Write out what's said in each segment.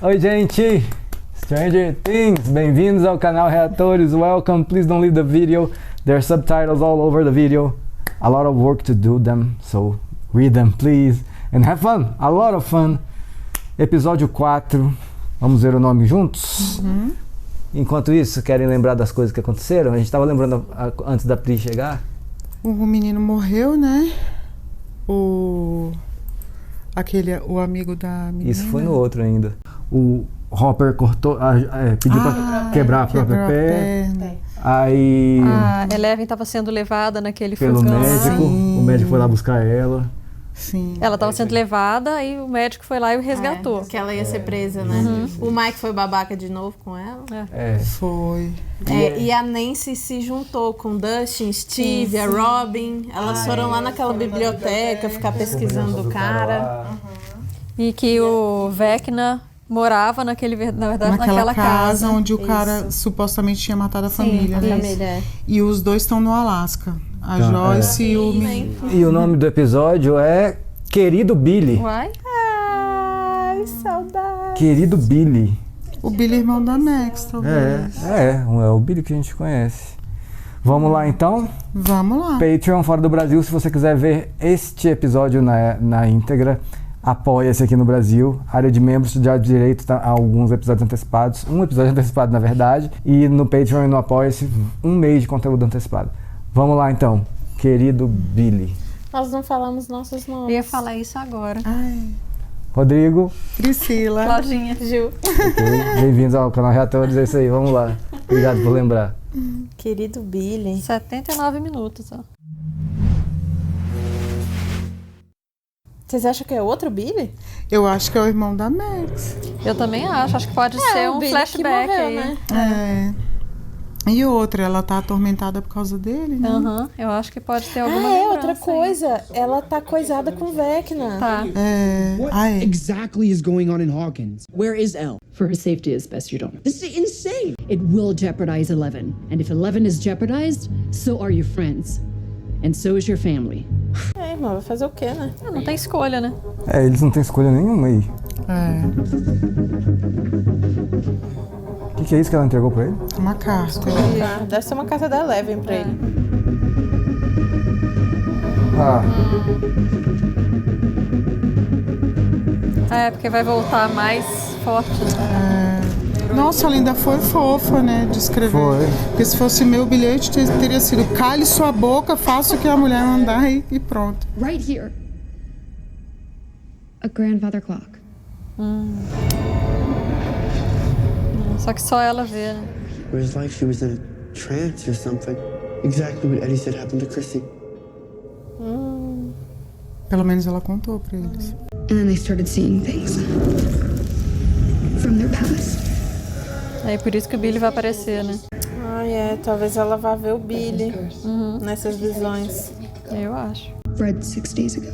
Oi, gente! Stranger Things! Bem-vindos ao canal Reatores. Welcome, please don't leave the video. There are subtitles all over the video. A lot of work to do them, so read them, please. And have fun! A lot of fun! Episódio 4. Vamos ver o nome juntos? Enquanto isso, querem lembrar das coisas que aconteceram? A gente estava lembrando antes da Pri chegar. O menino morreu, né? O amigo da menina. Isso foi no outro ainda. O Hopper cortou, pediu pra quebrar a própria perna. Aí... A Eleven estava sendo levada naquele pelo furgão. médico. Sim. O médico foi lá buscar ela. Sim. Ela estava sendo levada e o médico foi lá e o resgatou. Que ela ia ser presa, né? O Mike foi babaca de novo com ela. Foi. E a Nancy se juntou com Dustin, Steve, a Robin. Elas foram lá naquela biblioteca ficar pesquisando o cara. E que o Vecna morava naquela casa onde o cara supostamente tinha matado a família. Sim, a né? família. E os dois estão no Alasca. A Joyce e o menino. E o nome do episódio é Querido Billy. Uai? Ai, saudade. Querido Billy. O Billy, irmão da Max, talvez. É o Billy que a gente conhece. Vamos lá então? Vamos lá. Patreon Fora do Brasil, se você quiser ver este episódio na íntegra, apoia-se aqui no Brasil. Área de membros já direito a alguns episódios antecipados. Um episódio antecipado, na verdade. E no Patreon e no Apoia-se, um mês de conteúdo antecipado. Vamos lá então, Querido Billy. Nós não falamos nossos nomes. Eu ia falar isso agora. Ai. Rodrigo. Priscila. Claudinha. Gil. Okay. Bem-vindos ao canal Reatores, é isso aí, vamos lá. Obrigado por lembrar. Querido Billy. 79 minutos, ó. Vocês acham que é outro Billy? Eu acho que é o irmão da Max. Eu também acho que pode ser o um Billy flashback que morreu, aí. né? E outra, ela tá atormentada por causa dele, né? Eu acho que pode ter alguma outra lembrança aí. coisa. Ela tá coisada com Vecna. Tá. What exactly is going on in Hawkins? Where is Elle? For her safety, as best you don't. This is insane. It will jeopardize Eleven. And if Eleven is jeopardized, so are your friends. And so is your family. Irmã, vai fazer o quê, né? Não tem escolha, né? Eles não têm escolha nenhuma aí. O que é isso que ela entregou pra ele? Uma carta. Deve ser uma carta da Eleven pra ele. Porque vai voltar mais forte, né? Nossa, ela ainda foi fofa, né, de escrever. Foi. Porque se fosse meu bilhete, teria sido cale sua boca, faça o que a mulher mandar e pronto. Right here. A grandfather clock. Só que só ela vê, né? It was like she was in a trance or something. Exactly what Eddie said happened to Chrissy. Pelo menos ela contou pra eles. And then they started seeing things from their past. Aí por isso que o Billy vai aparecer, né? Talvez ela vá ver o Billy nessas visões. Eu acho. Fred 6 days ago.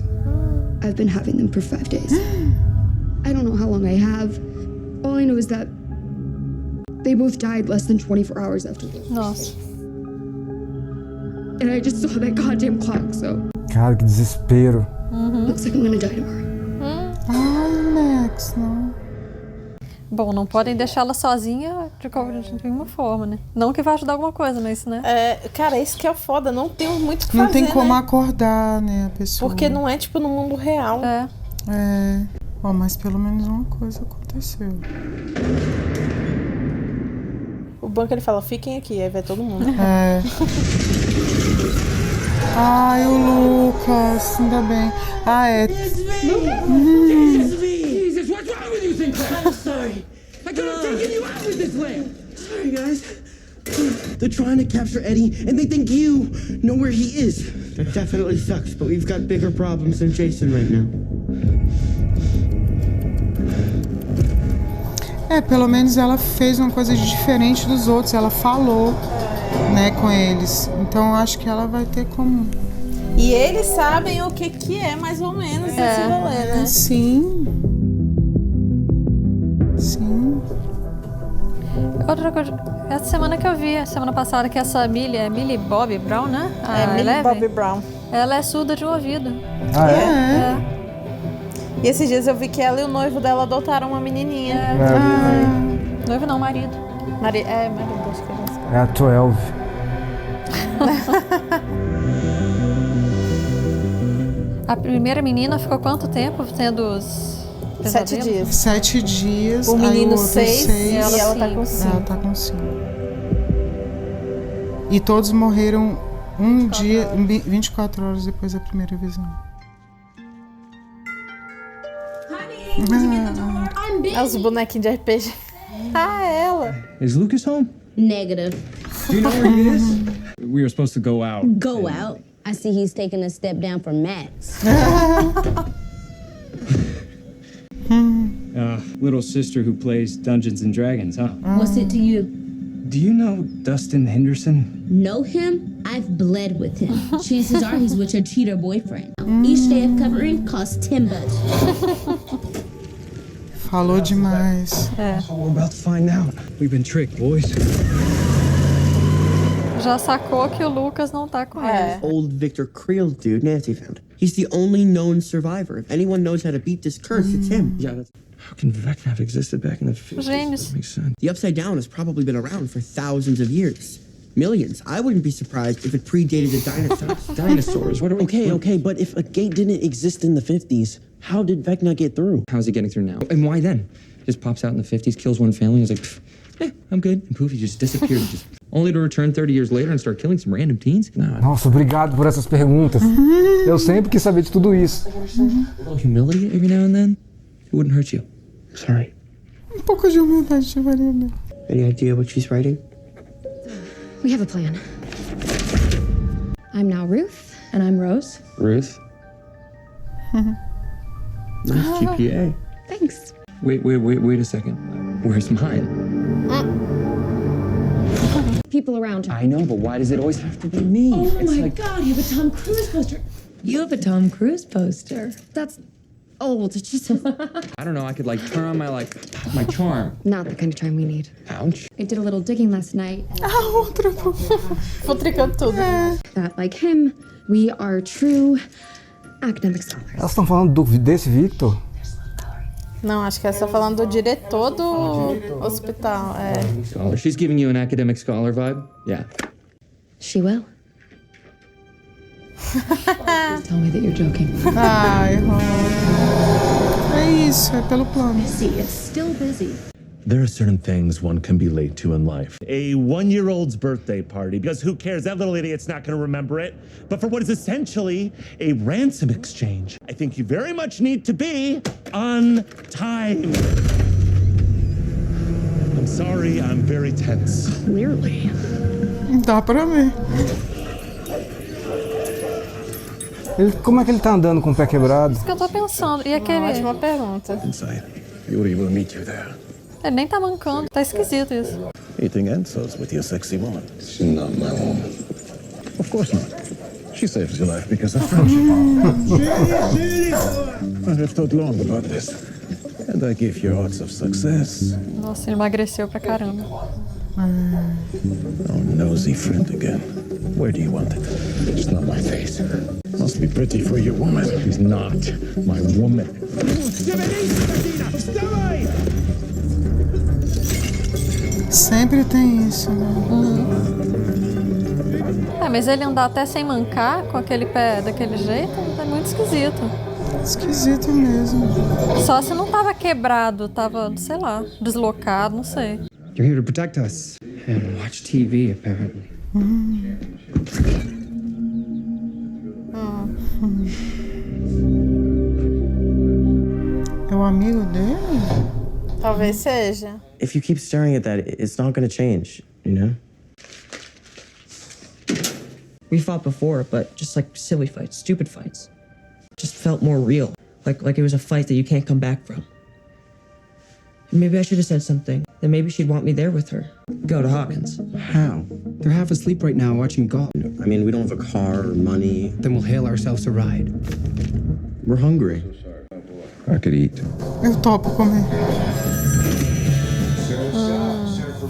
I've been having them for 5 days. I don't know how long I have. All I know is that they both died less than 24 hours after this. Nossa. And I just saw that goddamn clock, so. Cara, que desespero. Looks like I'm gonna die tomorrow. Ai, Max, não. Bom, não podem deixá-la sozinha de nenhuma forma, né? Não que vá ajudar alguma coisa, mas isso, né? Cara, isso que é foda. Não tem muito o que Não fazer, tem como né? acordar, né, a pessoa. Porque não é, tipo, no mundo real. Mas pelo menos uma coisa aconteceu. O banco, ele fala, fiquem aqui. Aí vai todo mundo. Ai, o Lucas, ainda bem. Jesus, what's wrong with you, Sinclair? I'm sorry. I could have taken you out with this lamp. Sorry, guys. They're trying to capture Eddie, and they think you know where he is. That definitely sucks, but we've got bigger problems than Jason right now. Pelo menos ela fez uma coisa diferente dos outros. Ela falou, né, com eles. Então eu acho que ela vai ter como... E eles sabem o que é mais ou menos esse rolê, né? Sim. Outra coisa, essa semana que eu vi, a semana passada, que essa Millie Bobby Brown, né? Millie Bobby Brown. Ela é surda de um ouvido. Ah, é? E esses dias eu vi que ela e o noivo dela adotaram uma menininha. Noivo não, marido. Marido, acho que é. É a 12. A primeira menina ficou quanto tempo tendo os 7 pesadelos? dias. 7 dias. O aí menino outro 6 e ela ela tá com cinco. 5. Ela tá com 5. E todos morreram um dia, 24 horas depois da primeira visão. É os bonequinhos de RPG. Ela. Is Lucas home? Negative. Do you know where he is? We were supposed to go out. Go out. I see he's taking a step down for Max. Little sister who plays Dungeons and Dragons, huh? What's it to you? Do you know Dustin Henderson? Know him? I've bled with him. Chances are he's with your cheater boyfriend. Each day of covering costs $10. Falou demais. We're about to find out. We've been tricked, boys. Já sacou que o Lucas não tá com ele. Old Victor Creel dude Nancy found. He's the only known survivor. If anyone knows how to beat this curse, it's him. Yeah, how can Vecna have existed back in the 50s? Gênios. That makes sense. The Upside Down has probably been around for thousands of years. Millions. I wouldn't be surprised if it predated the dinosaurs. Dinosaurs? What are we... Okay, but if a gate didn't exist in the 50s, how did Vecna get through? How's he getting through now? And why then? Just pops out in the 50s, kills one family, and is like, I'm good. And poof, he just disappeared. Only to return 30 years later and start killing some random teens? No. Nossa, obrigado por essas perguntas. Eu sempre quis saber de tudo isso. A little humility every now and then, it wouldn't hurt you. Sorry. Pouco de humildade de Marina. Any idea what she's writing? We have a plan. I'm now Ruth, and I'm Rose. Ruth? Nice GPA. Thanks. Wait a second. Where's mine? People around her. I know, but why does it always have to be me? Oh It's my like, god, you have a Tom Cruise poster. You have a Tom Cruise poster. That's old. It's just I don't know, I could like turn on my charm. not the kind of time we need. Ouch. I did a little digging last night. Outra. Futricando tudo. That, like him, we are true academic scholars. Elas estão falando desse Victor? Não, acho que ela está falando do diretor do hospital. Scholar. She's giving you an academic scholar vibe? Yeah. She will. Tell me that you're joking. Ai, Rô. É isso, é pelo plano. Busy. It's still busy. There are certain things one can be late to in life. A 1-year-old's birthday party, because who cares? That little idiot's not going to remember it. But for what is essentially a ransom exchange, I think you very much need to be on time. I'm sorry, I'm very tense. Clearly. Dá pra ver. Como é que ele tá andando com o pé quebrado? Isso que eu tô pensando. E aquele... Ótima pergunta. Inside. Yuri will meet you there. Ele nem tá mancando. Tá esquisito isso. Eating answers with your sexy woman. She's not my woman. Of course not. She saves your life because of friendship. I have thought long about this. And I give you odds of success. Nossa, ele emagreceu pra caramba. Oh, nosy friend again. Where do you want it? It's not my face. Must be pretty for your woman. She's not my woman. Sempre tem isso, né? Mas ele andar até sem mancar, com aquele pé daquele jeito, é muito esquisito. Esquisito mesmo. Só se não tava quebrado, tava, sei lá, deslocado, não sei. You're here to protect us and watch TV, apparently. É o amigo dele? Talvez seja. If you keep staring at that, it's not gonna change, you know? We fought before, but just like silly fights, stupid fights. Just felt more real. Like it was a fight that you can't come back from. Maybe I should have said something. Then maybe she'd want me there with her. Go to Hawkins. How? They're half asleep right now watching golf. I mean, we don't have a car or money. Then we'll hail ourselves a ride. We're hungry. I could eat. Eu topo comer.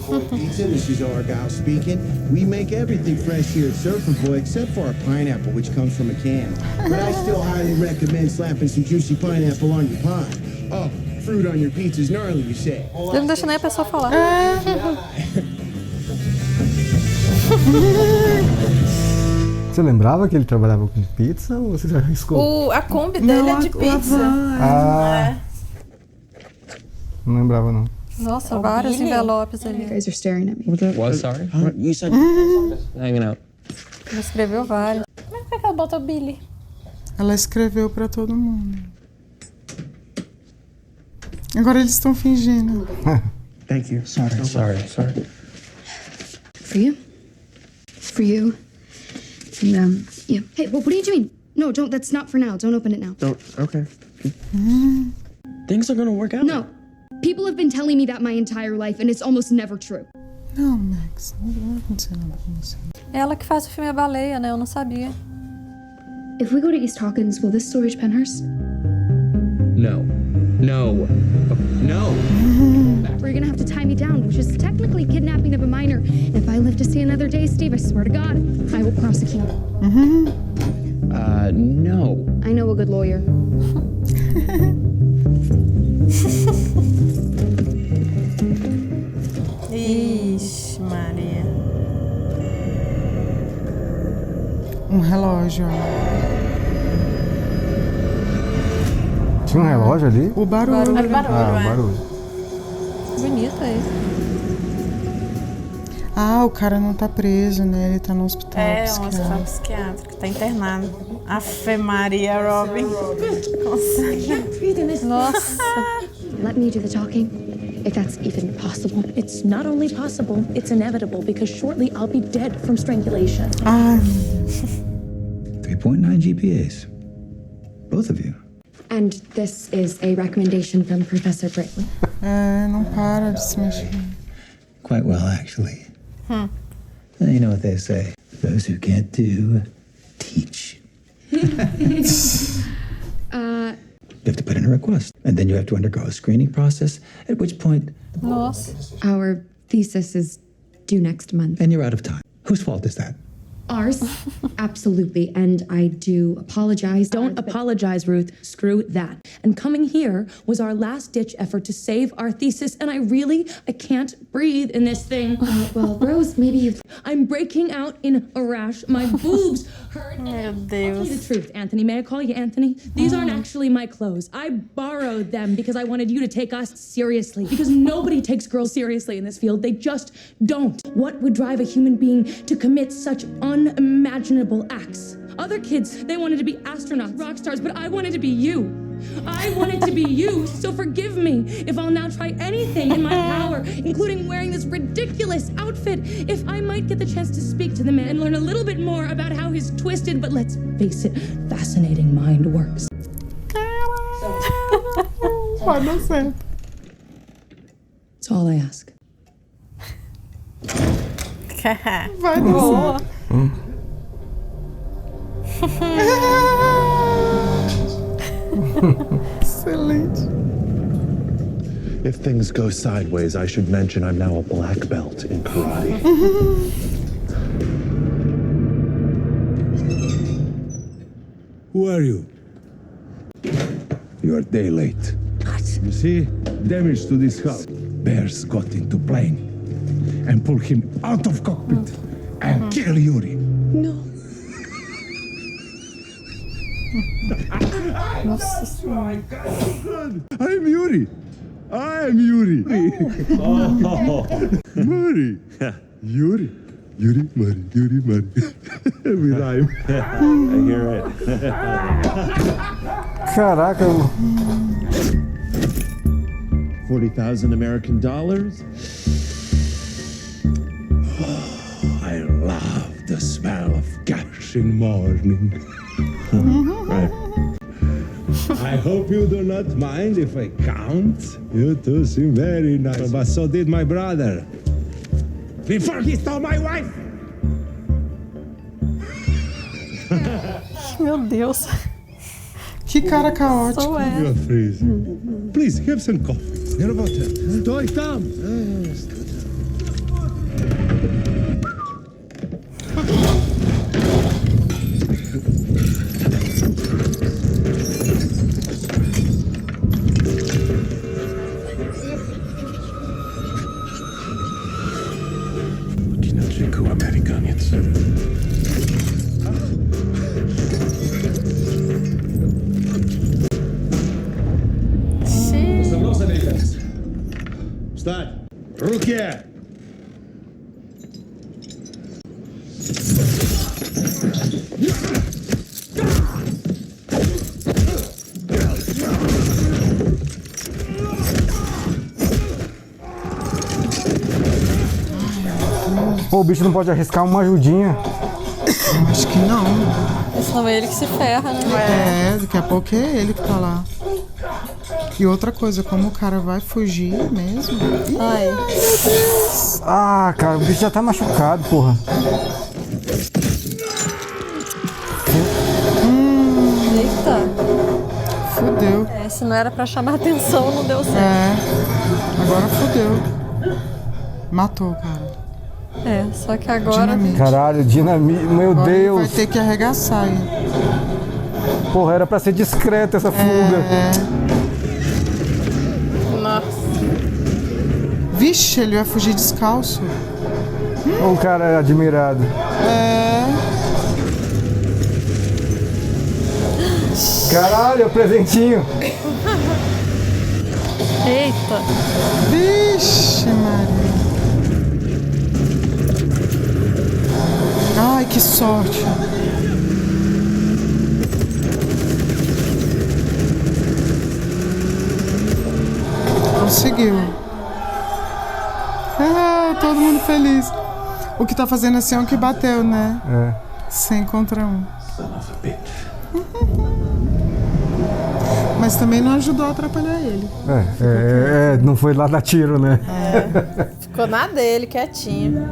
Pizza, this is Argyle speaking. We make everything fresh here at Surfer Boy except for our pineapple, which comes from a can. But I still highly recommend slapping some juicy pineapple on your pie. Oh, fruit on your pizza's gnarly, you say? Ele não deixa nem a pessoa falar. Você lembrava que ele trabalhava com pizza ou você já arriscou? A Kombi dele é de pizza. Não lembrava, não. Nossa, vários envelopes ali. You guys are staring at me. What? Sorry? You said Hanging out. Ele escreveu vários. Mas por que ela botou Billy? Ela escreveu pra todo mundo. Agora eles estão fingindo. Thank you. Sorry. For you. For you. And, yeah. Hey, what are you doing? No, don't. That's not for now. Don't open it now. Okay. things are gonna work out. No. People have been telling me that my entire life, and it's almost never true. Não, Max, não vai acontecer nada com você. Ela que faz o filme A Baleia, né? Eu não sabia. If we go to East Hawkins, will this storage Penhurst? No. No. No. We're gonna have to tie me down, which is technically kidnapping of a minor. If I live to see another day, Steve, I swear to God, I will prosecute. No. I know a good lawyer. Ixi, Maria. Relógio, ó. Tinha relógio ali? O barulho. O barulho. Bonito aí. O cara não tá preso, né? Ele tá no hospital Um psiquiátrico. hospital psiquiátrico, tá internado. Afe Maria, Robin. Nossa. Let me do the talking, if that's even possible. It's not only possible, it's inevitable because shortly I'll be dead from strangulation. 3.9 GPAs. Both of you. And this is a recommendation from Professor Braitley. Não para de se mexer. Quite well, actually. You know what they say. Those who can't do, teach. You have to put in a request. And then you have to undergo a screening process, at which point... Nossa. Our thesis is due next month. And you're out of time. Whose fault is that? Ours? Absolutely. And I do apologize. Don't apologize, Ruth. Screw that. And coming here was our last-ditch effort to save our thesis, and I can't breathe in this thing. Well, Rose, maybe you've... I'm breaking out in a rash. My boobs hurt. Meu I'll tell you Deus. the truth, Anthony. May I call you Anthony? These aren't actually my clothes. I borrowed them because I wanted you to take us seriously. Because nobody takes girls seriously in this field. They just don't. What would drive a human being to commit such unimaginable acts? Other kids, they wanted to be astronauts, rock stars, but I wanted to be you. I wanted to be you, so forgive me if I'll now try anything in my power, including wearing this ridiculous outfit, if I might get the chance to speak to the man and learn a little bit more about how his twisted, but let's face it, fascinating mind works. Vai dar certo. That's all I ask. Vai dar certo. Excelente. If things go sideways, I should mention I'm now a black belt in karate. Who are you? You're a day late. What? You see, damage to this house. Bears got into plane and pulled him out of cockpit and kill Yuri. No. Nossa Senhora. I'm Yuri. I'm Yuri. Oh. Mari. Yuri. Yuri, Mari, Yuri, Mari. We rhyme. I hear it. Caraca. 40,000 American dollars. I love the smell of cash in morning. Right. I hope you do not mind if I count. You two seem very nice, but so did my brother. Before he stole my wife! Meu Deus. Que cara caótico. Sou é. You're freezing. Please, have some coffee. Your water. Toy, come. Ustad, Rukia! Pô, o bicho não pode arriscar uma ajudinha. Acho que não. Senão é ele que se ferra, né? É, daqui a pouco é ele que tá lá. E outra coisa, como o cara vai fugir mesmo. Ai. Ah, cara, o bicho já tá machucado, porra. Eita. Fudeu. É, se não era pra chamar atenção, não deu certo. É, agora fudeu. Matou, cara. É, só que agora... Dinamite. Caralho, dinamite, meu Agora ele Deus. vai ter que arregaçar ele. Porra, era pra ser discreta essa fuga. Nossa. Vixe, ele vai fugir descalço. O cara é admirado. É. Caralho, é o presentinho. Eita. Vixe, Maria. Ai, que sorte. Conseguiu. Ah, todo mundo feliz. O que tá fazendo assim é o que bateu, né? É. 100 contra 1. Mas também não ajudou a atrapalhar ele. Não foi lá dar tiro, né? Ficou na dele, quietinho.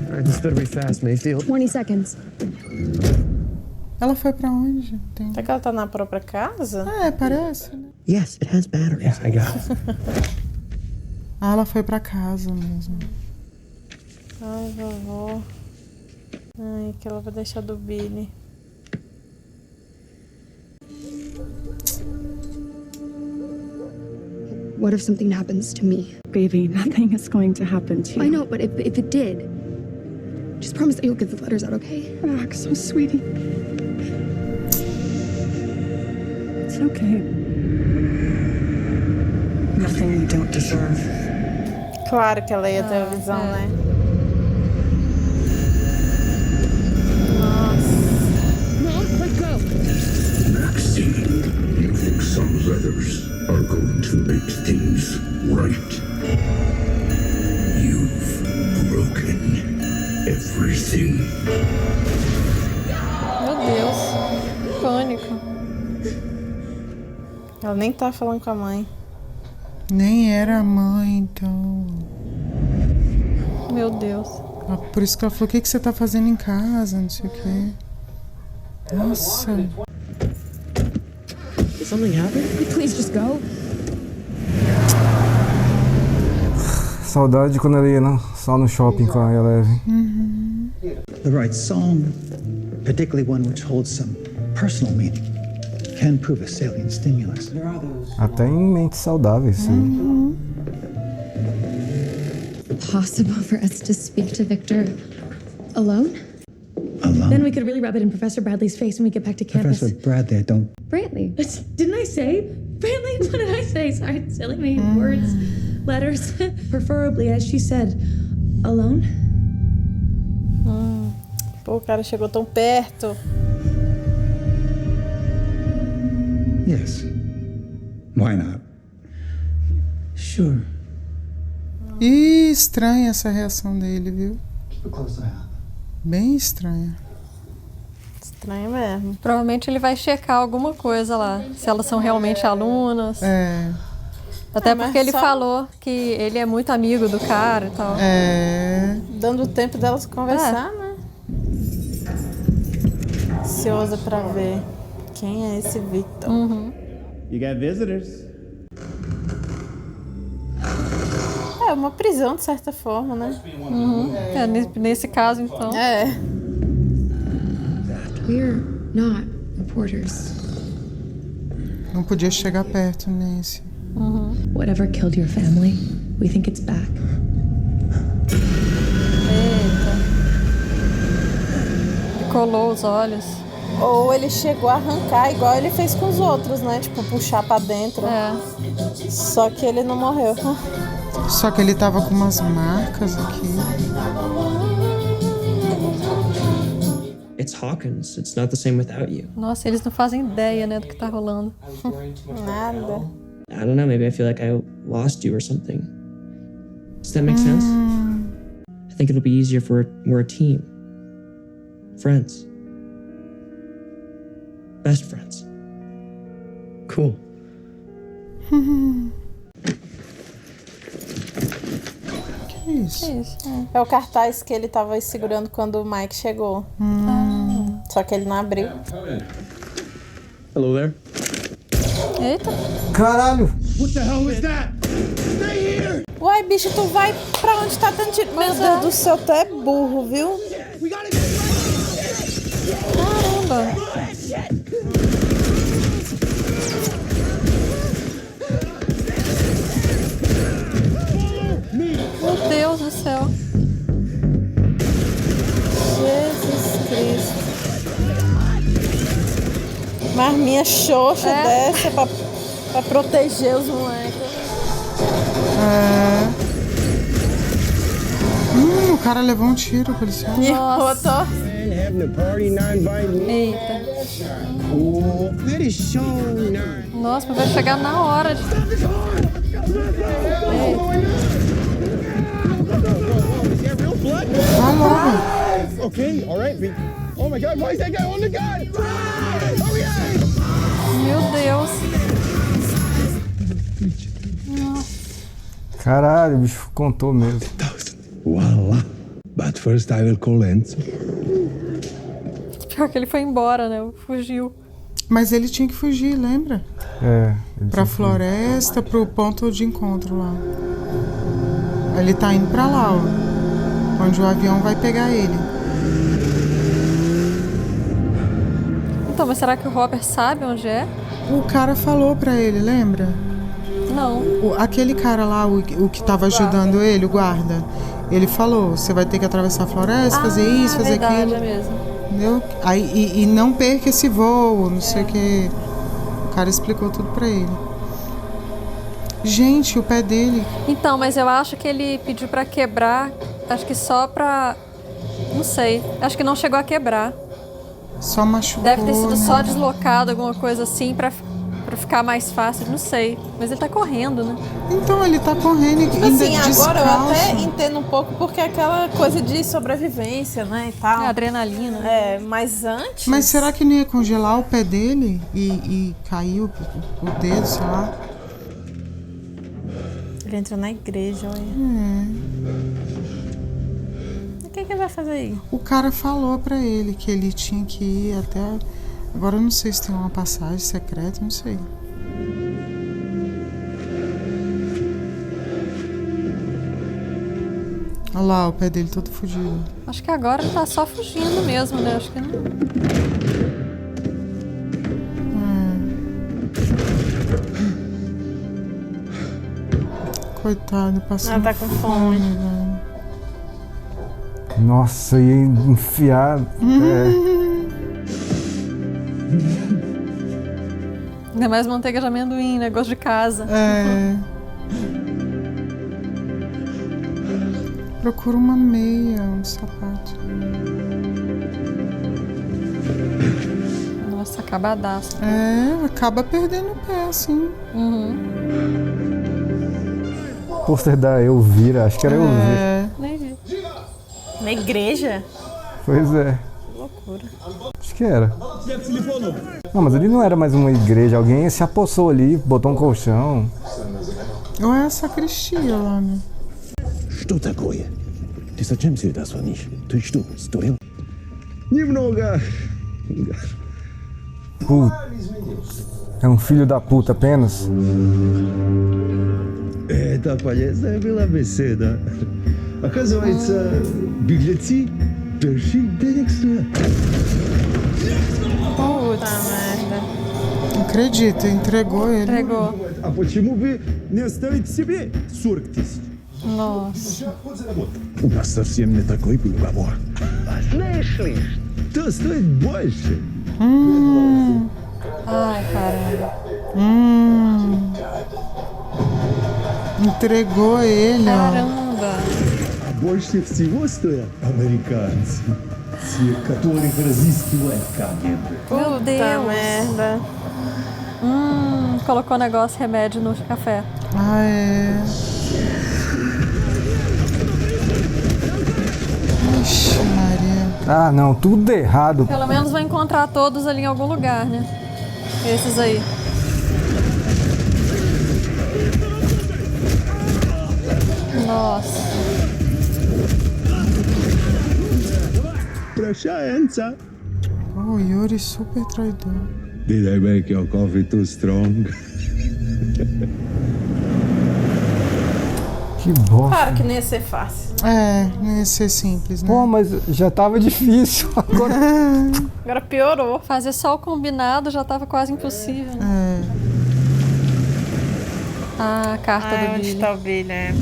Alright, this better be fast, Mayfield. 20 seconds. Ela foi pra onde? Será que ela tá na própria casa? É, parece, né? Yes, it has batteries. I got it. Ah, ela foi pra casa mesmo. Ai, vovó. Ai, que ela vai deixar do Billy. What if something happens to me? Baby, nothing is going to happen to you. I know, but if it did, just promise that you'll get the letters out, okay? Relax, so sweetie. It's okay. Nothing you don't deserve. Claro que ela ia ter a visão, né? Mom, let go. Maxine, you think some letters are going to make things right? You've broken everything. Meu Deus. Pânico. Ela nem tá falando com a mãe. Nem era a mãe, então. Meu Deus. Ah, por isso que ela falou, o que você tá fazendo em casa, não sei o quê. Nossa. Something happened? Please just go. Saudade de quando ele ia só no shopping com a Eleven. The right song, particularly one which holds some personal meaning, can prove a salient stimulus. Até em mentes saudáveis, sim. Possible for us to speak to Victor alone? Then we could really rub it in Professor Bradley's face when we get back to campus. Professor Bradley, I don't. Brantley. Didn't I say? Brantley, what did I say? Sorry, silly me. Words, letters. Preferably, as she said, alone. Pô, o cara chegou tão perto. Yes. Why not? Sure. Ih, estranha essa reação dele, viu? Keep a close eye on them. Bem estranha. Estranho mesmo. Provavelmente ele vai checar alguma coisa lá. Se elas são realmente alunas. É. Até mas porque ele só- falou que ele é muito amigo do cara e tal. É. Dando tempo delas conversar, né? Ansiosa pra ver quem é esse Victor. You got visitors? É uma prisão, de certa forma, né? É, nesse caso, então. É. We're not reporters. Não podia chegar perto nesse. Whatever killed your family, we think it's back. Eita. Ele colou os olhos. Ou ele chegou a arrancar, igual ele fez com os outros, né? Tipo, puxar pra dentro. Só que ele não morreu. Só que ele tava com umas marcas aqui. It's Hawkins. It's not the same without you. Nossa, eles não fazem ideia, né, do que tá rolando. Nada. I don't know, maybe I feel like I lost you or something. Does that make sense? I think it'll be easier if we're a team. Friends. Best friends. Cool. Que isso? É o cartaz que ele tava segurando quando o Mike chegou. Só que ele não abriu. Hello there. Eita. Caralho! What the hell was that? Stay here! Uai, bicho, tu vai pra onde tá dando tiro? Meu Deus do céu, tu é burro, viu? Caramba. Meu Deus do céu. Jesus Cristo. Uma arminha xoxa dessa pra proteger os moleques. O cara levou um tiro, policial. Nossa. Eita. Oh, that is so nice. Nossa, mas vai chegar na hora de... Vai logo. Okay, all right. Oh my God, why is that guy on the gun? Oh yeah! Meu Deus. Caralho, o bicho contou mesmo. Voila. But first I will call Enzo. Pior que ele foi embora, né? Fugiu. Mas ele tinha que fugir, lembra? É. Pra floresta, pro ponto de encontro lá. Ele tá indo pra lá, ó. Onde o avião vai pegar ele. Então, mas será que o Robert sabe onde é? O cara falou pra ele, lembra? Não. Aquele cara lá, o que tava ajudando ele, o guarda, ele falou, você vai ter que atravessar a floresta, fazer isso, fazer aquilo. É mesmo. Entendeu? Aí, e não perca esse voo, não sei o que. O cara explicou tudo pra ele. Gente, o pé dele. Então, mas eu acho que ele pediu pra quebrar, acho que só pra... Não sei, acho que não chegou a quebrar. Só machucou. Deve ter sido né? só deslocado, alguma coisa assim, pra ficar mais fácil, não sei. Mas ele tá correndo, né? Então, ele tá correndo e Tipo ainda assim, agora eu descalço. até entendo um pouco porque é aquela coisa de sobrevivência, né, e tal. É adrenalina. É, mas antes... Mas será que não ia congelar o pé dele e caiu o dedo, sei lá? Ele entrou na igreja, olha. O que ele vai fazer aí? O cara falou pra ele que ele tinha que ir até... Agora eu não sei se tem uma passagem secreta, não sei. Olha lá, o pé dele todo fugido. Acho que agora ele tá só fugindo mesmo, né? Acho que não... Coitado, passando Ela tá com fome. velho. Nossa, ia enfiar... Ainda mais manteiga de amendoim, né? Gosto de casa. É. Procura uma meia, um sapato. Nossa, acabadaço. É, acaba perdendo o pé, assim. Pôster da Elvira, acho que era Elvira. Nem vi. Na igreja? Pois é. Que loucura. Acho que era. Não, mas ali não era mais uma igreja. Alguém se apossou ali, botou um colchão. Ou é a sacristia lá, né? Что такое? Ты зачем сюда звонишь? Ты что, сдурел? Немного. É um filho da puta apenas? Это полезная была беседа. Оказывается, беглецы больших денег стоят. Puta merda. Não acredito, entregou ele. Entregou. А почему бы не оставить себе 40 тысяч? Nossa. У нас совсем не такой был уговор. Знаешь ли, что стоит больше? Ai, caramba. Entregou ele, Caramba. Больше всего стоят американцы. Те, которые разыскивают камеры. Meu Deus. merda. Colocou negócio, remédio no café. Ah, é. Ixi, Maria. Ah, não, tudo errado. Pelo menos vai encontrar todos ali em algum lugar, né? Esses aí. Nossa. Prощаемся. Oh, Yuri super traidor. Did I make your coffee too strong? Que bosta. Claro que não ia ser fácil. É, não ia ser simples, né? Pô, mas já tava difícil. Agora... Agora piorou. Fazer só o combinado já tava quase impossível. É. Ah, a carta do onde Billy. tá o Billy, é.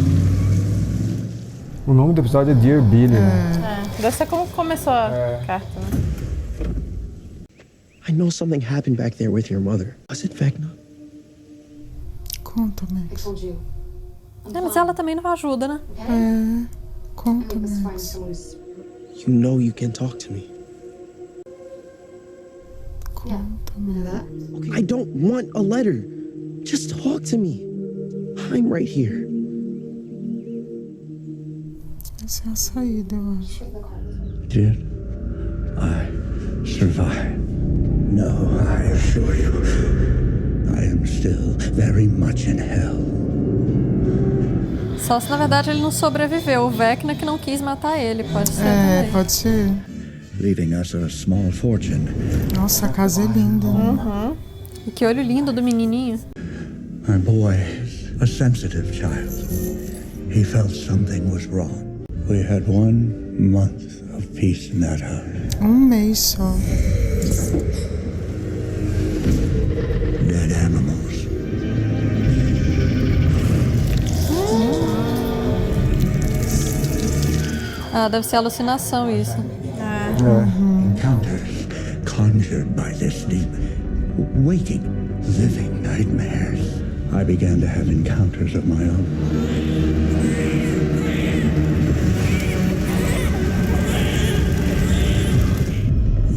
O nome do episódio é Dear Billy, né? Deve ser como começou a carta, né? I know something happened back there with your mother. Was it Vecna? Conta, Max. Mas ela também não ajuda, né? É. Conta, Max. You know you can talk to me. Conta, Max. I don't want a letter. Just talk to me. I'm right here. Essa é a saída, eu acho. Did I survive? No, I assure you, I am still very much in hell. Só se na verdade ele não sobreviveu. O Vecna que não quis matar ele, pode ser também. Pode ser. Leaving us a small fortune. Nossa, a casa é linda. E que olho lindo do menininho. Our boy is a sensitive child. He felt something was wrong. We had 1 month of peace in that house. Mês só. Dead animals. Ah, deve ser alucinação isso. Encounters conjured by this demon. Waking, living nightmares. I began to have encounters of my own.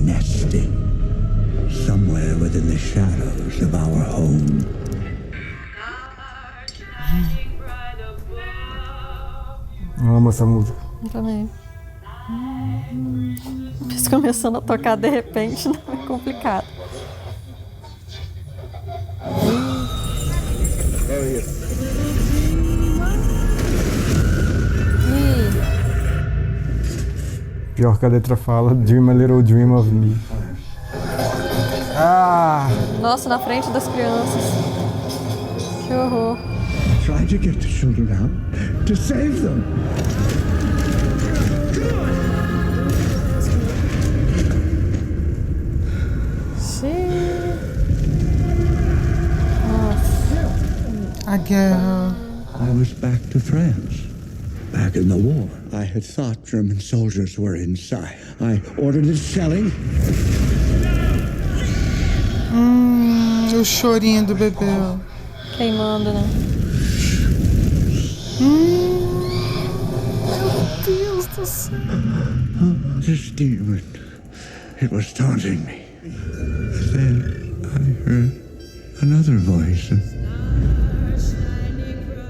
Nesting somewhere within the shadows of our home. Eu amo essa música. Eu também. Mas começando a tocar de repente não é complicado. Pior que a letra fala, Dream a little dream of me. Ah! Nossa, na frente das crianças. Que horror. Try to get the children out, to save them. A guerra. I was back to France, back in the war. I had thought German soldiers were inside. I ordered its shelling. O chorinho do bebê. Queimando, né? Meu Deus do céu. This demon, it was taunting me. Then I heard another voice.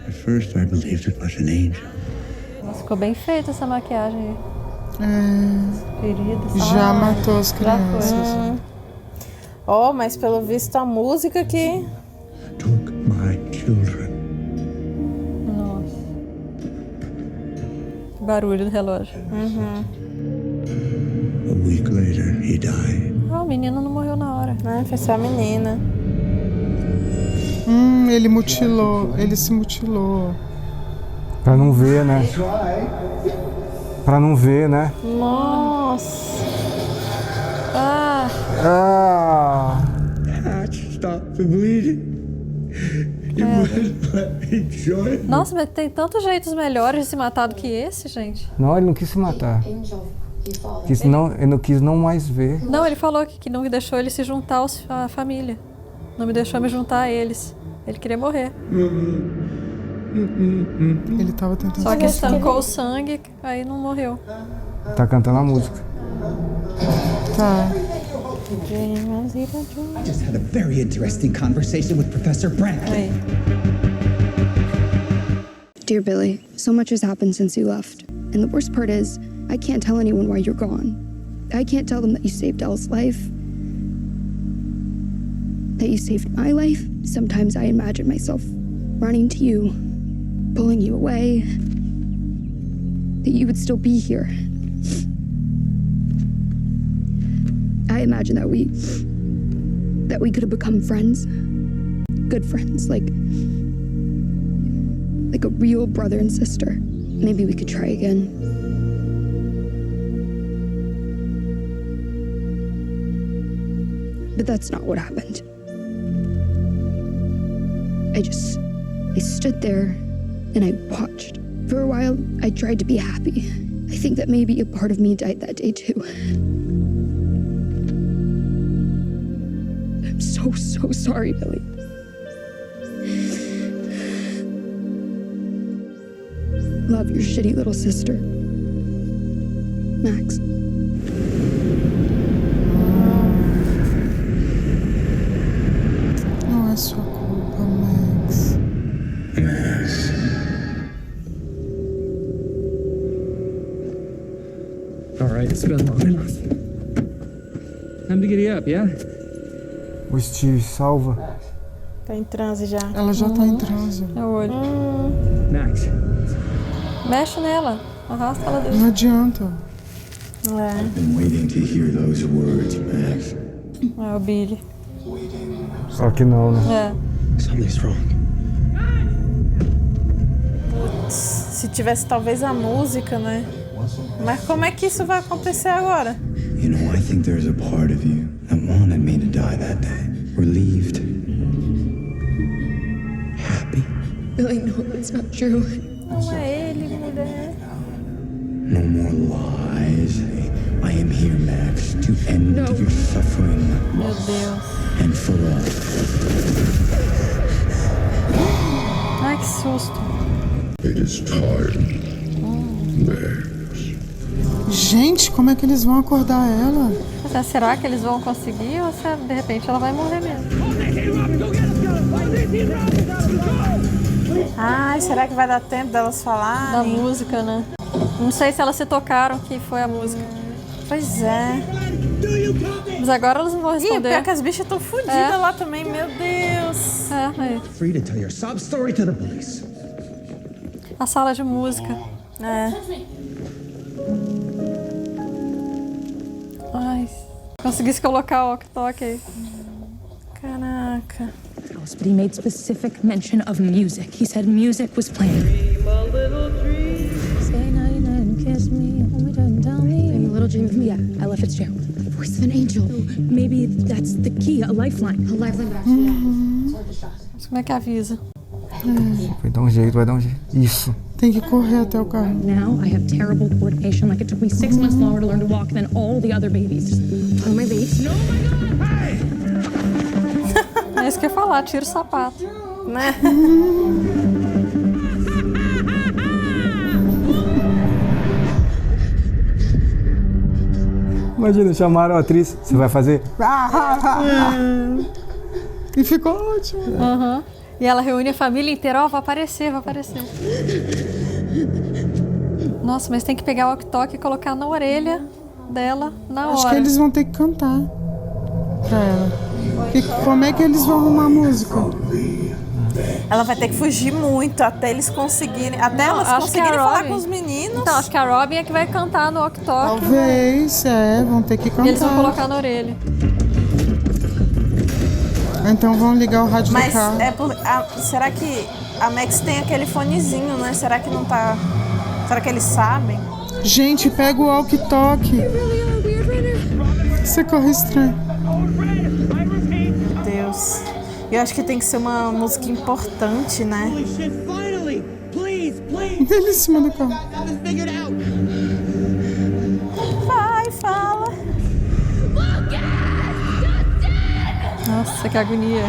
At first I believed it was an angel. Nossa, ficou bem feita essa maquiagem aí. Feridas. Já matou as Já crianças. foi. Oh, mas pelo visto a música que... Took my children. Nossa. Que barulho do relógio. A week later, he died. Ah, o menino não morreu na hora. Ah, foi só a menina. Ele mutilou. Ele se mutilou. Pra não ver, né? Pra não ver, né? Nossa. Ah. Ah! Hatch, stop the bleeding. You wouldn't let me join me. Nossa, mas tem tantos jeitos melhores de se matar do que esse, gente. Não, ele não quis se matar. Ele não quis não mais ver. Não, ele falou que não deixou ele se juntar à família. Não me deixou me juntar a eles. Ele queria morrer. Ele tava tentando... Só que estancou o sangue, aí não morreu. Tá cantando a música. Tá. I just had a very interesting conversation with Professor Brantley. Dear Billy, so much has happened since you left. And the worst part is, I can't tell anyone why you're gone. I can't tell them that you saved Elle's life, that you saved my life. Sometimes I imagine myself running to you, pulling you away, that you would still be here. I imagine that we could have become friends. Good friends, like a real brother and sister. Maybe we could try again. But that's not what happened. I stood there and I watched. For a while, I tried to be happy. I think that maybe a part of me died that day too. I'm so sorry, Billy. Love, your shitty little sister. Max. Não é sua culpa, Max. Max. All right, it's been long enough. Time to get you up, yeah? O Steve salva. Tá em transe já. Ela já tá em transe. É o olho. Max. Mexe nela. Arrasta ela dentro. Não adianta. I've been waiting to hear those words, Max. É o Billy. Só que não, né? É. Something's wrong. Se tivesse talvez a música, né? Mas como é que isso vai acontecer agora? You know, I think there's a part of you that wanted me to die that day. Relieved. Happy. Billy, no, that's not true. Não é ele, mulher. No more lies. I am here, Max, to end your suffering. Meu Deus. And for all. Ai, que susto. It is time, Max. Gente, como é que eles vão acordar ela? Mas será que eles vão conseguir ou se de repente ela vai morrer mesmo? Ai, será que vai dar tempo delas falarem? Da música, né? Não sei se elas se tocaram que foi a música. Pois é. Mas agora elas não vão responder. Pior que as bichas estão fodidas lá também, meu Deus. É, aí. Free to tell your sob story to the police. A sala de música. É. Ai, conseguisse colocar o walkie-talkie aí. Caraca. But he made specific mention of music. He said music was playing. Say nighty night and kiss me. Oh my God, and tell me. I'm a little dream of me. Yeah, Ella Fitzgerald. The voice of an angel. So maybe that's the key, a lifeline. A lifeline back. Mas como é que avisa? Vai dar um jeito, vai dar um jeito. Isso. Tem que correr até o carro. Now I have terrible coordination. Like it took me 6 months longer to learn to walk than all the other babies. On my lead. No, my God! Hey! É isso que eu ia falar, tira o sapato. Né? Imagina, chamaram a atriz. Você vai fazer? E ficou ótimo. Uhum. E ela reúne a família inteira. Ó, vai aparecer, vai aparecer. Nossa, mas tem que pegar o walkie-talkie e colocar na orelha dela na hora. Acho que eles vão ter que cantar pra ela. E como é que eles vão arrumar a música? Ela vai ter que fugir muito até eles conseguirem. Até elas conseguirem falar com os meninos. Então, acho que a Robin é que vai cantar no walkie-talkie. Talvez, vão ter que cantar. E eles vão colocar na orelha. Então vão ligar o rádio do carro. Mas será que a Max tem aquele fonezinho, né? Será que não tá... Será que eles sabem? Gente, pega o walkie-talkie. Você corre estranho. Meu Deus. Eu acho que tem que ser uma música importante, né? Ele em cima do carro. Nossa, que agonia.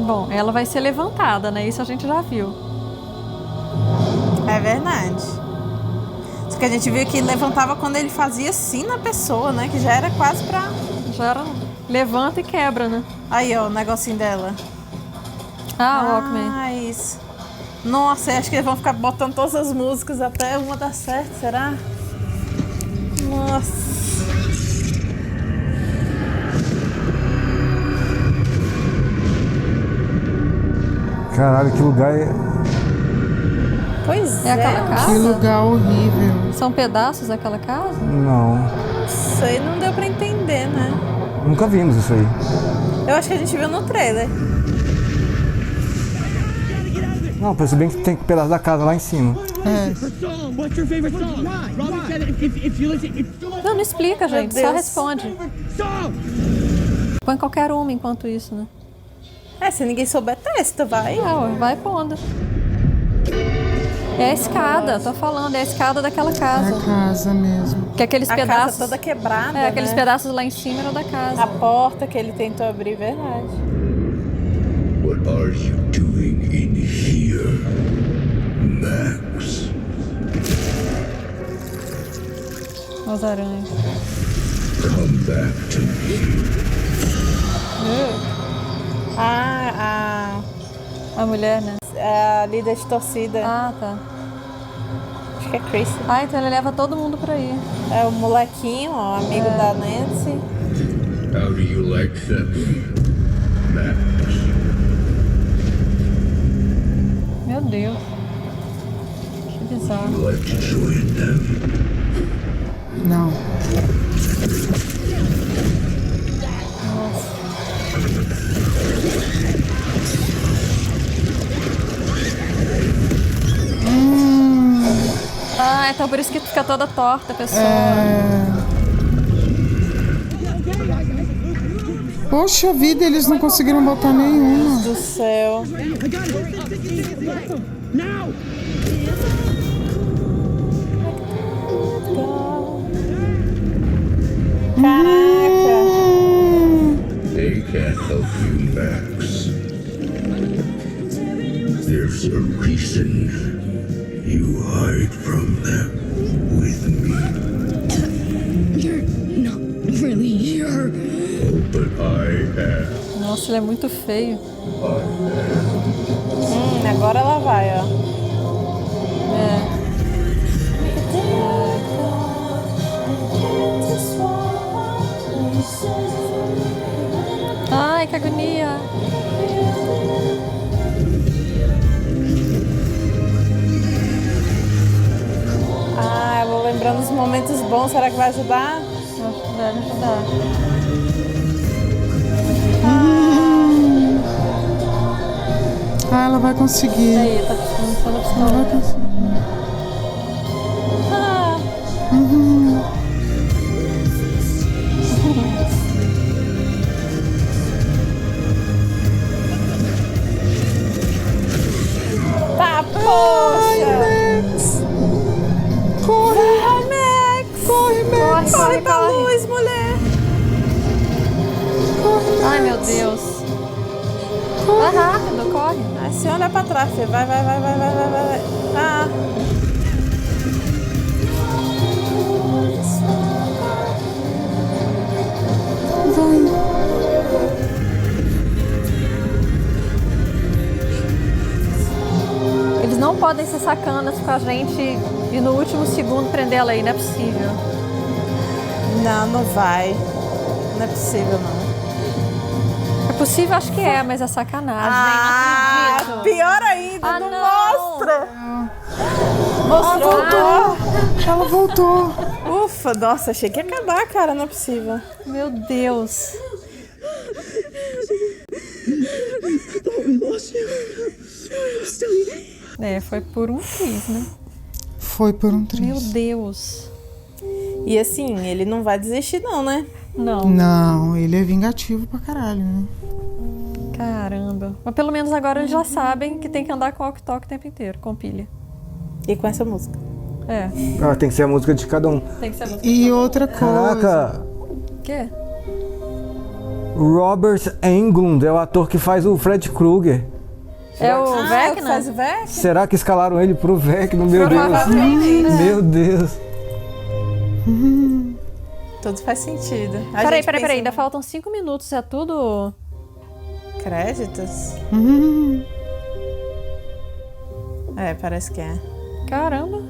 Bom, ela vai ser levantada, né? Isso a gente já viu. É verdade. Só que a gente viu que levantava quando ele fazia assim na pessoa, né? Que já era quase pra... Já era... Levanta e quebra, né? Aí, ó, o negocinho dela. Ah, o Walkman. Ah, isso. Nossa, eu acho que eles vão ficar botando todas as músicas até uma dar certo, será? Nossa. Caralho, que lugar é... Pois é. É aquela casa? Que lugar horrível. São pedaços daquela casa? Não. Isso aí não deu pra entender, né? Nunca vimos isso aí. Eu acho que a gente viu no trailer. Não, penso bem que tem um pedaço da casa lá em cima. Não explica, gente. Só responde. Põe qualquer uma enquanto isso, né? É, se ninguém souber, testa, vai. Não, vai pondo. É a escada, tô falando, é a escada daquela casa. É a casa mesmo. Que aqueles a pedaços. Casa toda quebrada. É, aqueles né? pedaços lá em cima eram da casa. A porta que ele tentou abrir, verdade. What are you doing in here, Max? As aranhas. Come back to me. A mulher, né? A líder de torcida. Ah, tá. Acho que é Chris. Ah, então ele leva todo mundo pra ir. É o molequinho, ó, amigo da Nancy. How do you like them, Max? Meu Deus. Que bizarro. You like to join them? Não. Ah, então por isso que fica toda torta a pessoa. Poxa vida, eles não conseguiram botar nenhuma. Do céu. Caraca. They can't help you, Max. There's a reason you hide from them with me. You're not really here. Oh, but I am. Nossa, ele é muito feio. Agora ela vai, ó. É. Ai, que agonia. Ah, eu vou lembrando os momentos bons. Será que vai ajudar? Acho que deve ajudar. Ah, ela vai conseguir. Aí, tá piscando a pistola. Ela vai conseguir. Ah. Tá, poxa! Corre! Vai, Max! Corre, Max! Corre pra luz, mulher! Corre, Max! Ai, meu Deus. Vai rápido, corre. Ah, se olha pra trás, filho. Vai. Ah! Eles não podem ser sacanas com a gente e no último segundo prender ela aí, não é possível. Não, não vai. Não é possível, não. É possível, acho que é, mas é sacanagem. Ah, não acredito. pior ainda, não mostra! Ela voltou! Ela voltou! Ufa, nossa, achei que ia acabar, cara, não é possível. Meu Deus. É, foi por um triz, né? Foi por um triz. Meu Deus. E assim, ele não vai desistir não, né? Não. Não, ele é vingativo pra caralho, né? Caramba. Mas pelo menos agora eles já sabem que tem que andar com o walkie-talkie o tempo inteiro, com pilha. E com essa música. É. Ah, tem que ser a música de cada um. Tem que ser a música. E outra coisa. Caraca, O quê? Robert Englund é o ator que faz o Fred Krueger. É o que Vecna? faz o Vecna? Será que escalaram ele pro Vecna? Meu Deus. Provavelmente. Meu Deus. Tudo faz sentido. Peraí, ainda faltam 5 minutos, é tudo... Créditos? É, parece que é. Caramba.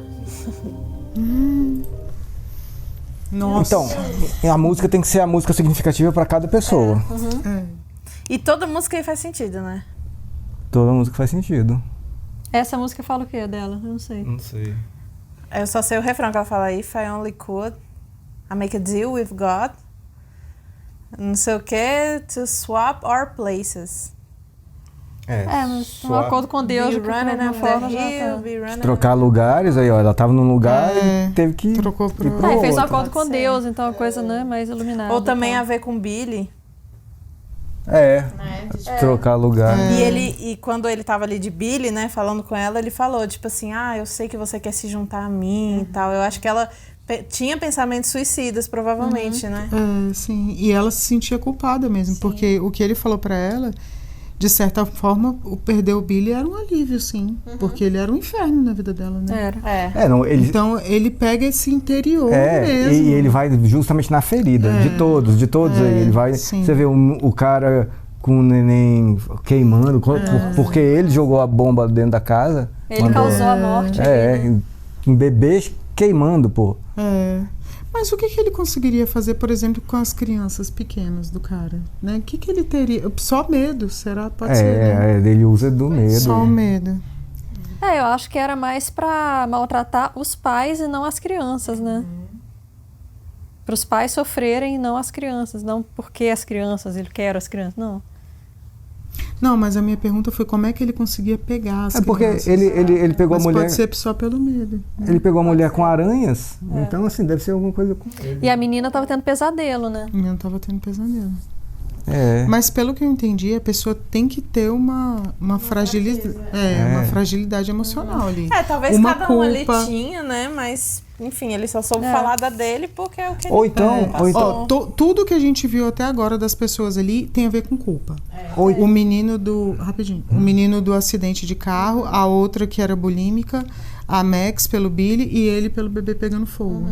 Nossa. Então, a música tem que ser a música significativa pra cada pessoa. E toda música aí faz sentido, né? Toda música faz sentido. Essa música fala o quê dela? Eu não sei. Não sei. Eu só sei o refrão que ela fala: If I only could, I make a deal with God. Não sei o que, to swap our places. Mas um acordo com Deus, de alguma forma já tá. Trocar lugares, aí ó, ela tava num lugar e teve que trocou pro outro. Fez um acordo com Deus, então a coisa, né, mais iluminada. Ou também a ver com Billy. Trocar lugar. E quando ele tava ali de Billy, né, falando com ela, ele falou, tipo assim, eu sei que você quer se juntar a mim e tal. Eu acho que ela tinha pensamentos suicidas, provavelmente, né? Sim, e ela se sentia culpada mesmo, porque o que ele falou pra ela, de certa forma, o perder o Billy era um alívio, sim. Porque ele era um inferno na vida dela, né? Então ele pega esse interior mesmo. E ele vai justamente na ferida, de todos aí. Ele vai. Sim. Você vê o cara com o neném queimando, porque ele jogou a bomba dentro da casa. Ele causou a morte. Um bebê queimando, pô. Mas o que ele conseguiria fazer, por exemplo, com as crianças pequenas do cara? Né? O que ele teria? Só medo, será? Pode ser, né? Ele usa do medo. Só o medo. Eu acho que era mais pra maltratar os pais e não as crianças, né? Para os pais sofrerem e não as crianças. Não porque as crianças, ele quer as crianças, não. Não, mas a minha pergunta foi como é que ele conseguia pegar as porque crianças. ele pegou mas a mulher... pode ser só pelo medo. Ele pegou a mulher com aranhas, então assim, deve ser alguma coisa com ele. E a menina tava tendo pesadelo, né? A menina tava tendo pesadelo. Mas pelo que eu entendi, a pessoa tem que ter uma fragilidade, uma fragilidade emocional ali. Talvez uma cada culpa. um ali tinha, né? Mas, enfim, ele só soube falar da dele porque é o que ou ele então, tudo que a gente viu até agora das pessoas ali tem a ver com culpa. O menino do... Rapidinho. O menino do acidente de carro, a outra que era bulímica, a Max pelo Billy e ele pelo bebê pegando fogo.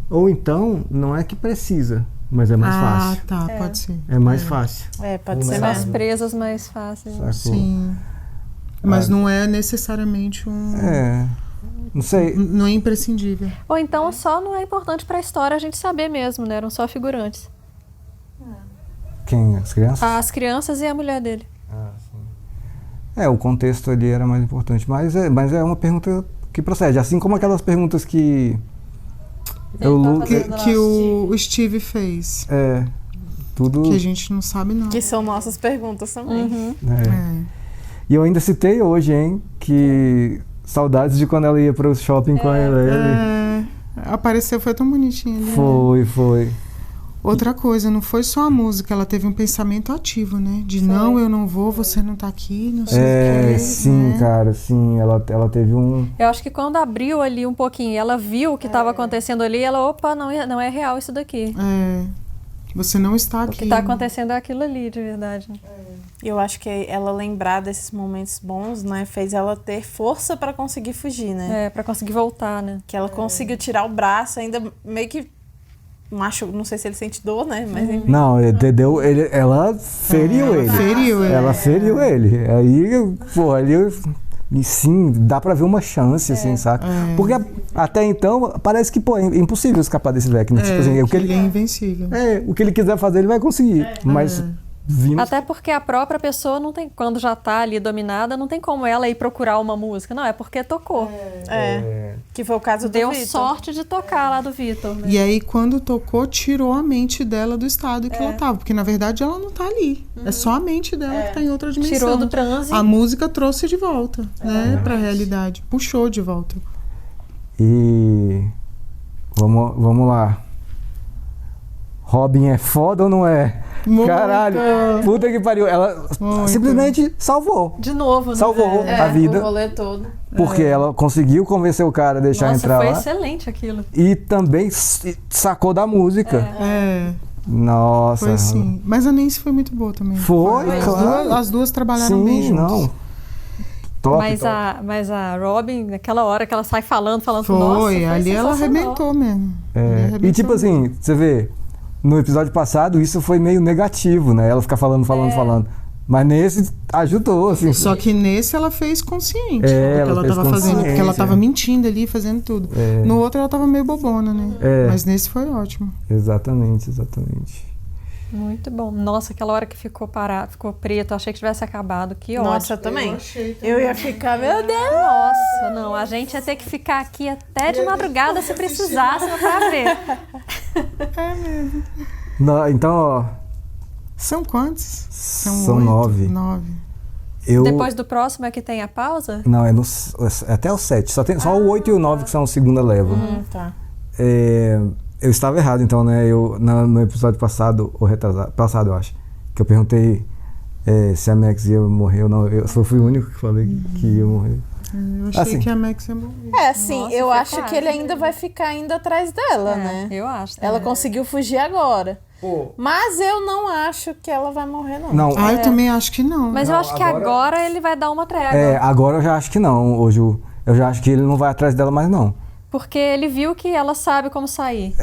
Ou então, não é que precisa, mas é mais fácil. Pode ser. É mais fácil. Pode ser São as mesmo. presas mais fáceis. Sim. Mas não é necessariamente um... Não sei. Não é imprescindível. Ou então só não é importante pra história a gente saber mesmo, né? Eram só figurantes. Quem? As crianças? As crianças e a mulher dele. O contexto ali era mais importante. Mas é uma pergunta que procede. Assim como aquelas perguntas que... que o Steve fez. Tudo... Que a gente não sabe, não. Que são nossas perguntas também. E eu ainda citei hoje, hein, que... Saudades de quando ela ia pro shopping com ele. Apareceu, foi tão bonitinho ali. Foi. Outra coisa, não foi só a música, ela teve um pensamento ativo, né? De não, eu não vou, você não tá aqui, não sei o quê. Sim, né? Cara, sim, ela teve um... Eu acho que quando abriu ali um pouquinho, ela viu o que estava acontecendo ali, ela, opa, não é real isso daqui. Você não está aqui. O que está acontecendo é aquilo ali, de verdade. Eu acho que ela lembrar desses momentos bons, né, fez ela ter força para conseguir fugir, né? Para conseguir voltar, né? Que ela conseguiu tirar o braço, ainda meio que não sei se ele sente dor, né? Mas enfim. Não, entendeu? Ela feriu ele. Ela feriu ele. Aí, pô, ali sim, dá pra ver uma chance, assim, saca? Porque até então, parece que, pô, é impossível escapar desse Vecna. Tipo assim, ele é invencível. O que ele quiser fazer, ele vai conseguir. Mas... Até porque a própria pessoa não tem, quando já tá ali dominada, não tem como ela ir procurar uma música. Não, é porque tocou. Que foi o caso do Deu Vitor. sorte de tocar lá do Vitor. Né? E aí, quando tocou, tirou a mente dela do estado que ela tava. Porque, na verdade, ela não tá ali. É só a mente dela que tá em outra dimensão. Tirou do transe. A música trouxe de volta, né? Pra realidade. Puxou de volta. E... Vamos lá. Robin é foda ou não é? Caralho, puta que pariu. Ela simplesmente salvou. De novo, né? Salvou a vida. O rolê todo. Porque ela conseguiu convencer o cara a deixar entrar lá. Foi excelente aquilo. E também sacou da música. Nossa. Foi sim. Mas a Nancy foi muito boa também. Foi, claro. As duas trabalharam bem juntos. Não. Top, mas a Robin, naquela hora que ela sai falando, foi, nossa, ali ela arrebentou mesmo. E tipo assim, você vê, no episódio passado isso foi meio negativo, né? Ela fica falando. Mas nesse ajudou, assim. Só que nesse ela fez consciente. Ela tava fazendo, porque ela tava mentindo ali, fazendo tudo. No outro ela tava meio bobona, né? Mas nesse foi ótimo. Exatamente. Muito bom. Nossa, aquela hora que ficou parado, ficou preto, achei que tivesse acabado. Que ótimo. Nossa, eu também. Eu ia ficar, meu Deus! Nossa, não, a gente ia ter que ficar aqui até de madrugada se precisasse pra ver. É mesmo. Então, ó. São quantos? São 9. Depois do próximo é que tem a pausa? Não, é até o 7. Só o 8 e o 9 que são a segunda leva. Tá. Eu estava errado, então, né? No episódio passado, ou passado, eu acho, que eu perguntei se a Max ia morrer ou não. Eu só fui o único que falei que ia morrer. Eu achei que a Max ia morrer. Nossa, eu acho que ele ainda vai ficar indo atrás dela, né? Eu acho. Ela conseguiu fugir agora. Mas eu não acho que ela vai morrer, não. Eu também acho que não. Mas eu acho que agora ele vai dar uma trégua. Agora eu já acho que não, ô Ju. Eu já acho que ele não vai atrás dela mais, não. Porque ele viu que ela sabe como sair.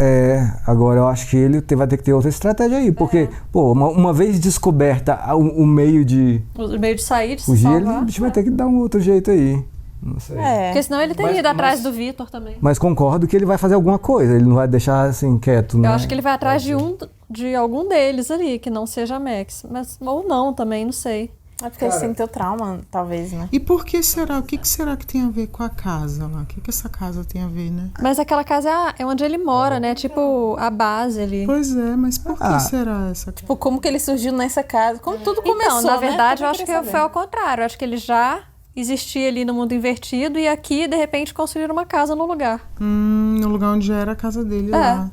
Agora eu acho que ele vai ter que ter outra estratégia aí. Porque, uma vez descoberta o meio de... O meio de sair, de se fugir, salvar. ele vai ter que dar um outro jeito aí. Não sei. Porque senão ele teria ido atrás do Victor também. Mas concordo que ele vai fazer alguma coisa. Ele não vai deixar assim, quieto, né? Eu acho que ele vai atrás de algum deles ali, que não seja a Max. Ou não também, não sei. É porque ele sentiu trauma, talvez, né? E por que será? O que será que tem a ver com a casa lá? O que essa casa tem a ver, né? Mas aquela casa é onde ele mora, né? Tipo, a base ali. Pois é, mas por que será essa casa? Tipo, como que ele surgiu nessa casa? Como tudo começou, na verdade, né? eu acho que foi ao contrário. Eu acho que ele já existia ali no mundo invertido e aqui, de repente, construíram uma casa no lugar. No lugar onde já era a casa dele lá.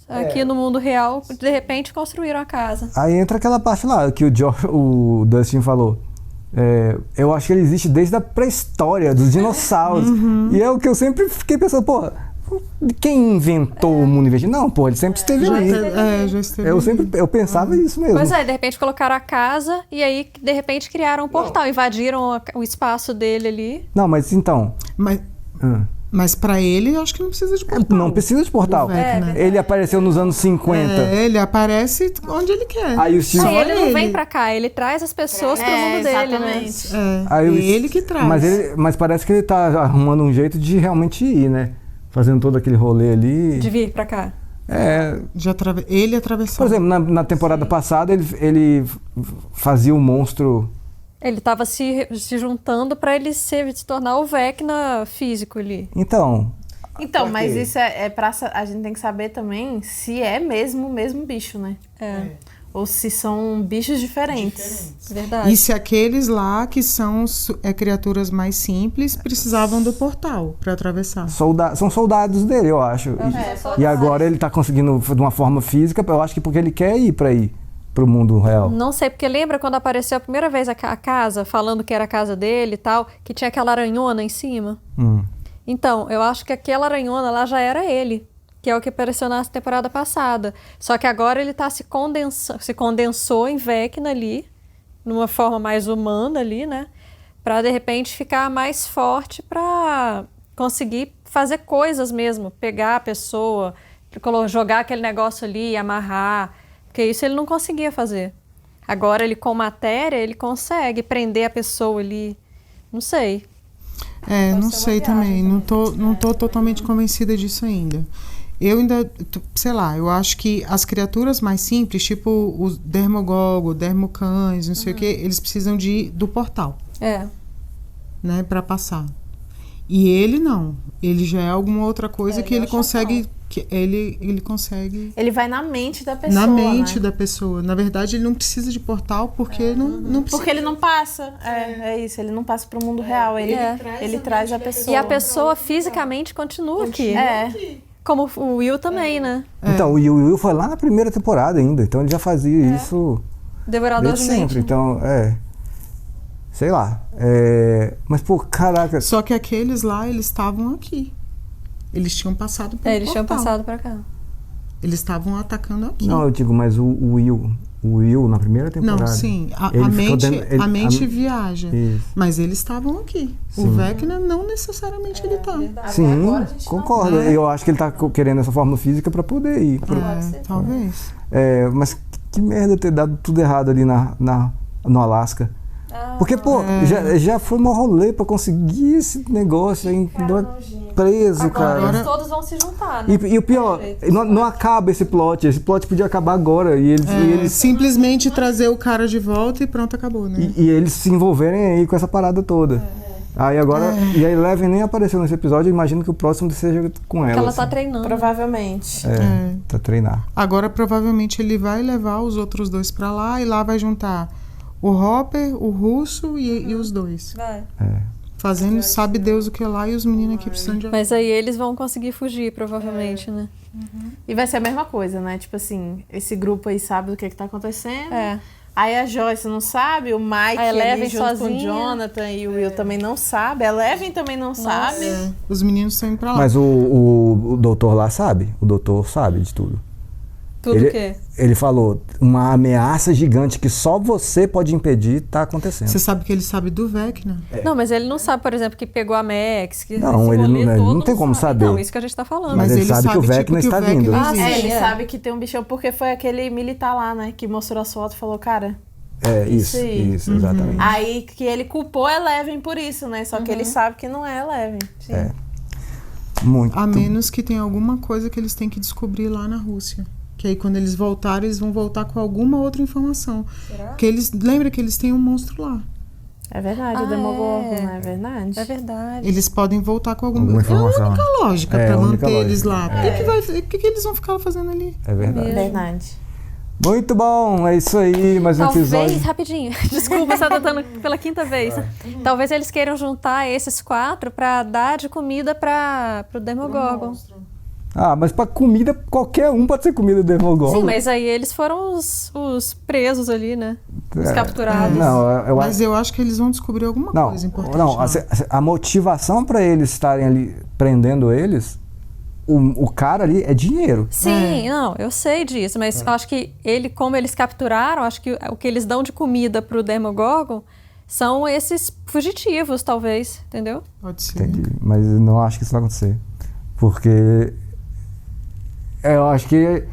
Aqui no mundo real, de repente, construíram a casa. Aí entra aquela parte lá que o Dustin falou. Eu acho que ele existe desde a pré-história, dos dinossauros. E é o que eu sempre fiquei pensando, quem inventou o mundo invertido? Não, ele sempre esteve aí. Já esteve eu pensava isso mesmo. Pois de repente colocaram a casa e aí, de repente, criaram um portal, invadiram o espaço dele ali. Não, mas então... Mas pra ele, eu acho que não precisa de portal. Não precisa de portal. Ele apareceu nos anos 50. Ele aparece onde ele quer. Aí ele não vem pra cá, ele traz as pessoas pro mundo dele, né? Ele que traz. Mas parece que ele tá arrumando um jeito de realmente ir, né? Fazendo todo aquele rolê ali. De vir pra cá. Ele atravessou. Por exemplo, na temporada passada, ele fazia o monstro... Ele estava se juntando para ele se tornar o Vecna físico ali. Então, mas isso a gente tem que saber também se é mesmo o mesmo bicho, né? Ou se são bichos diferentes. Verdade. E se aqueles lá que são criaturas mais simples precisavam do portal para atravessar. São soldados dele, eu acho. E agora ele está conseguindo de uma forma física, eu acho que porque ele quer ir para aí. Pro mundo real. Não sei, porque lembra quando apareceu a primeira vez a casa, falando que era a casa dele e tal, que tinha aquela aranhona em cima? Então, eu acho que aquela aranhona lá já era ele, que é o que apareceu na temporada passada. Só que agora ele tá se condensou em Vecna ali, numa forma mais humana ali, né? Pra, de repente, ficar mais forte pra conseguir fazer coisas mesmo. Pegar a pessoa, jogar aquele negócio ali, amarrar... Porque isso ele não conseguia fazer. Agora, ele com matéria, ele consegue prender a pessoa ali. Não sei. Não sei também. Não tô totalmente convencida disso ainda. Eu ainda, sei lá, eu acho que as criaturas mais simples, tipo os Dermogogo, Dermocães, não sei o quê, eles precisam do portal. Né, pra passar. E ele não. Ele já é alguma outra coisa que ele consegue... Ele consegue... Ele vai na mente da pessoa, na mente da pessoa. Na verdade, ele não precisa de portal porque não precisa. Porque ele não passa. É isso, ele não passa pro mundo real. Ele traz a pessoa. E a pessoa fisicamente continua aqui. Como o Will também, né? Então, o Will foi lá na primeira temporada ainda, então ele já fazia isso Devorador desde de mente. sempre. Então, sei lá. Mas, pô, caraca. Só que aqueles lá, eles estavam aqui. Eles tinham passado pelo eles tinham passado pra cá. Eles estavam atacando aqui. Não, eu digo, mas o Will na primeira temporada. Não, sim. A mente viaja. Isso. Mas eles estavam aqui. Sim. O Vecna não necessariamente ele tá. Sim, concordo. Eu acho que ele tá querendo essa forma física pra poder ir. Talvez. Mas que merda ter dado tudo errado ali no Alasca. Porque, pô, já foi um rolê pra conseguir esse negócio aí preso, cara. Agora todos vão se juntar, né? E o pior, não acaba esse plot. Esse plot podia acabar agora. E eles simplesmente trazer o cara de volta e pronto, acabou, né? E eles se envolverem aí com essa parada toda. Aí agora, e a Eleven nem apareceu nesse episódio, eu imagino que o próximo seja com ela. Porque ela assim. tá treinando. Provavelmente. Tá treinar. Agora, provavelmente, ele vai levar os outros dois pra lá e lá vai juntar o Hopper, o Russo e os dois. Vai. Fazendo sabe Deus o que lá e os meninos aqui precisando de... Mas aí eles vão conseguir fugir, provavelmente, né? E vai ser a mesma coisa, né? Tipo assim, esse grupo aí sabe do que tá acontecendo. Aí a Joyce não sabe, o Mike ali junto sozinha. com o Jonathan e o Will também não sabe, a Eleven também não sabe. Os meninos estão indo pra lá. Mas o doutor lá sabe? O doutor sabe de tudo. Tudo o quê? Ele falou, uma ameaça gigante que só você pode impedir tá acontecendo. Você sabe que ele sabe do Vecna. Não, mas ele não sabe, por exemplo, que pegou a Max. Que não, ele não tem como saber. Não, isso que a gente tá falando. Mas ele sabe que o Vecna está vindo. Ele sabe que tem um bichão, porque foi aquele militar lá, né? Que mostrou as fotos e falou, cara... Isso, exatamente. Aí que ele culpou a Eleven por isso, né? Só que ele sabe que não é a Eleven. Muito. A menos que tenha alguma coisa que eles têm que descobrir lá na Rússia. Que aí quando eles voltarem, eles vão voltar com alguma outra informação. Será? Porque lembra que eles têm um monstro lá. É verdade, o Demogorgon, né? É verdade. É verdade. Eles podem voltar com alguma informação. É a única lógica pra manter eles lá. O que eles vão ficar fazendo ali? É verdade. É verdade. Muito bom, é isso aí, mais um episódio. Talvez, rapidinho, desculpa, você tá dando pela quinta vez. Talvez eles queiram juntar esses 4 pra dar de comida pro Demogorgon. Mas pra comida, qualquer um pode ser comida do Demogorgon. Sim, mas aí eles foram os presos ali, né? Os capturados. Mas eu acho que eles vão descobrir alguma coisa importante. Não, a motivação pra eles estarem ali prendendo eles, o cara ali é dinheiro. Sim, não, eu sei disso, mas eu acho que como eles capturaram, acho que o que eles dão de comida pro Demogorgon são esses fugitivos, talvez, entendeu? Pode ser. Entendi, mas não acho que isso vai acontecer. Porque eu acho que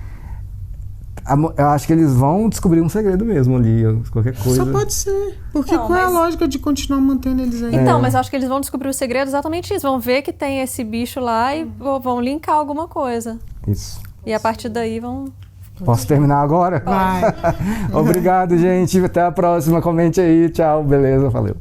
eles vão descobrir um segredo mesmo ali, qualquer coisa. Só pode ser. Porque qual é a lógica de continuar mantendo eles aí? Então, mas eu acho que eles vão descobrir o segredo exatamente isso. Vão ver que tem esse bicho lá e vão linkar alguma coisa. Isso. E a partir daí vão... Posso terminar agora? Vai. Obrigado, gente. Até a próxima. Comente aí. Tchau. Beleza. Valeu.